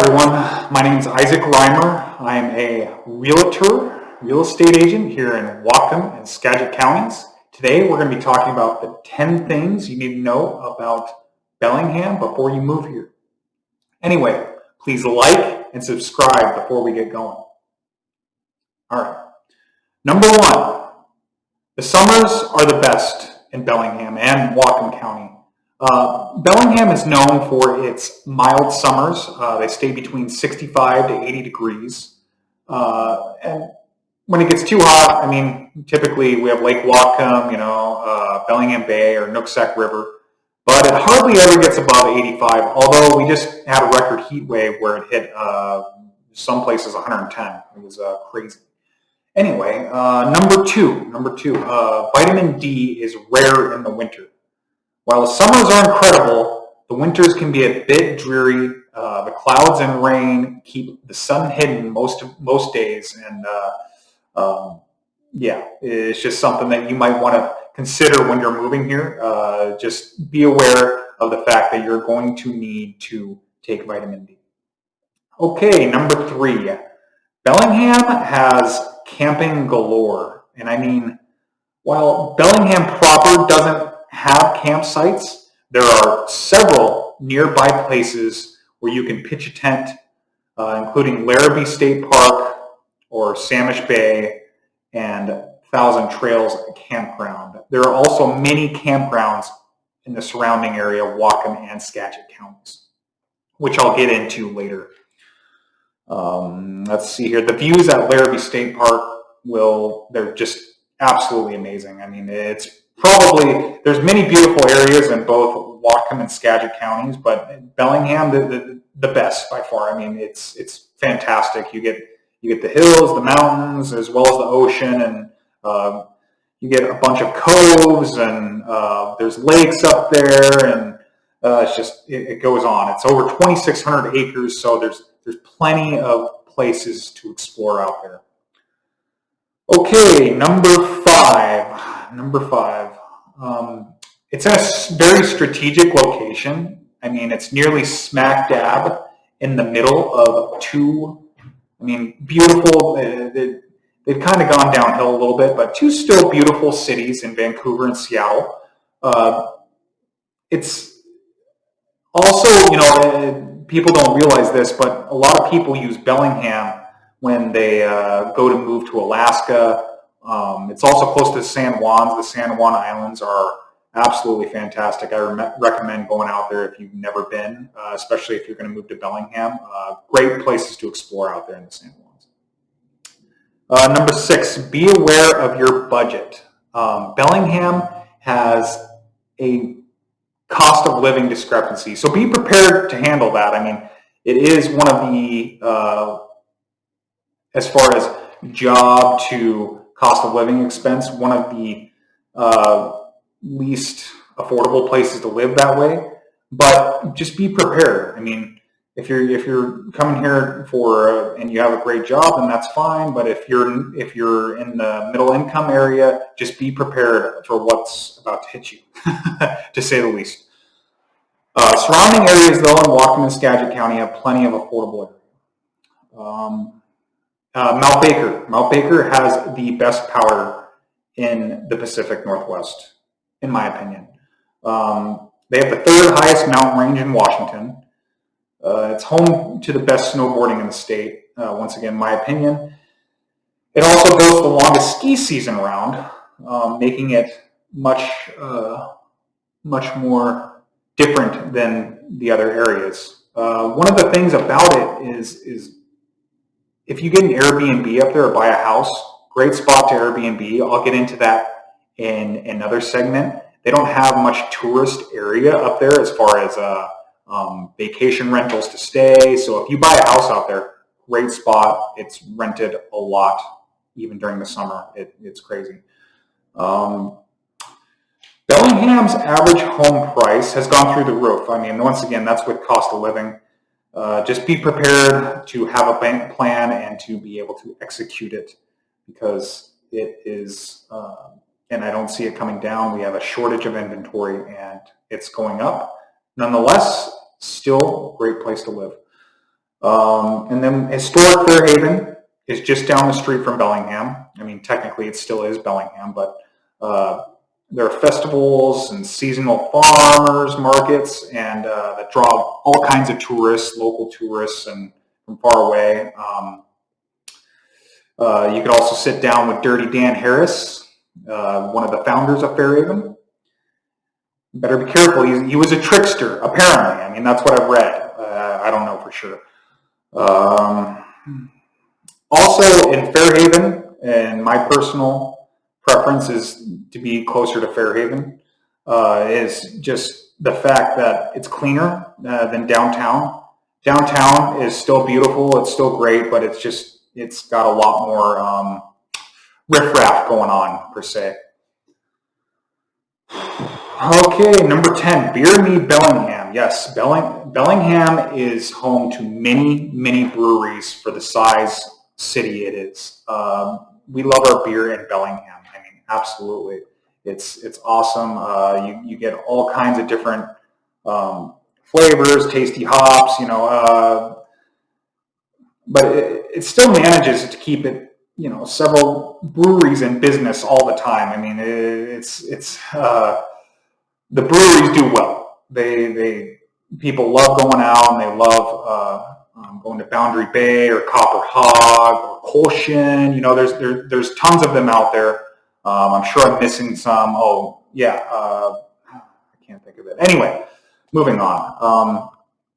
everyone. My name is Isaac Reimer. I am a real estate agent here in Whatcom and Skagit counties. Today we're going to be talking about the 10 things you need to know about Bellingham before you move here. Anyway, please like and subscribe before we get going. All right. Number one, the summers are the best in Bellingham and Whatcom County. Bellingham is known for its mild summers. They stay between 65 to 80 degrees. And when it gets too hot, typically we have Lake Whatcom, Bellingham Bay or Nooksack River, but it hardly ever gets above 85, although we just had a record heat wave where it hit some places 110. It was crazy. Anyway, number two, vitamin D is rare in the winter. While the summers are incredible, the winters can be a bit dreary. The clouds and rain keep the sun hidden most days, and it's just something that you might want to consider when you're moving here. Just be aware of the fact that you're going to need to take vitamin D. Okay, number three, Bellingham has camping galore, and while Bellingham proper doesn't have campsites, there are several nearby places where you can pitch a tent, including Larrabee State Park or Samish Bay and Thousand Trails Campground. There are also many campgrounds in the surrounding area of Whatcom and Skagit counties, which I'll get into later. Let's see here. The views at Larrabee State Park, they're just absolutely amazing. There's many beautiful areas in both Whatcom and Skagit counties, but Bellingham, the best by far. It's fantastic. You get the hills, the mountains, as well as the ocean, and you get a bunch of coves, and there's lakes up there, and it goes on. It's over 2,600 acres, so there's plenty of places to explore out there. Okay, number five. It's in a very strategic location. It's nearly smack dab in the middle of two, beautiful, they've kind of gone downhill a little bit, but two still beautiful cities in Vancouver and Seattle. It's also, people don't realize this, but a lot of people use Bellingham when they go to move to Alaska. It's also close to the San Juans. The San Juan Islands are absolutely fantastic. I recommend going out there if you've never been, especially if you're going to move to Bellingham. Great places to explore out there in the San Juans. Number six, be aware of your budget. Bellingham has a cost of living discrepancy, so be prepared to handle that. It is one of the, as far as job to cost of living expense, one of the least affordable places to live that way. But just be prepared. If you're coming here for and you have a great job, then that's fine. But if you're in the middle income area, just be prepared for what's about to hit you, to say the least. Surrounding areas, though, in Whatcom and Skagit County have plenty of affordable areas. Mount Baker has the best powder in the Pacific Northwest, in my opinion. They have the third highest mountain range in Washington. It's home to the best snowboarding in the state, once again, my opinion. It also goes the longest ski season around, making it much more different than the other areas. One of the things about it is if you get an Airbnb up there or buy a house, great spot to Airbnb. I'll get into that in another segment. They don't have much tourist area up there as far as vacation rentals to stay. So if you buy a house out there, great spot. It's rented a lot, even during the summer. It's crazy. Bellingham's average home price has gone through the roof. Once again, that's with cost of living. Just be prepared to have a bank plan and to be able to execute it, because it is, and I don't see it coming down. We have a shortage of inventory and it's going up. Nonetheless, still a great place to live. And then historic Fairhaven is just down the street from Bellingham. I mean, technically it still is Bellingham, but there are festivals and seasonal farmers markets and that draw all kinds of tourists, local tourists, and from far away. You could also sit down with Dirty Dan Harris, one of the founders of Fairhaven. Better be careful. He was a trickster, apparently. I mean, that's what I've read. I don't know for sure. Also in Fairhaven, and my personal preference is to be closer to Fairhaven, is just the fact that it's cleaner than downtown. Downtown is still beautiful, it's still great, but it's got a lot more riffraff going on, per se. Okay, number 10, Beer Me Bellingham. Yes, Bellingham is home to many, many breweries for the size city it is. We love our beer in Bellingham. I mean, absolutely. It's awesome. You get all kinds of different flavors, tasty hops, but it still manages to keep it, several breweries in business all the time. I mean, the breweries do well. People love going out, and they love going to Boundary Bay or Copper Hog or Colshan. There's tons of them out there. I'm sure I'm missing some. Oh yeah, I can't think of it. Anyway, moving on.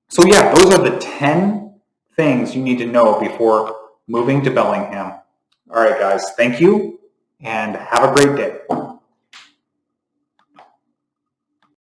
So yeah, those are the 10 things you need to know before moving to Bellingham. All right, guys, thank you, and have a great day.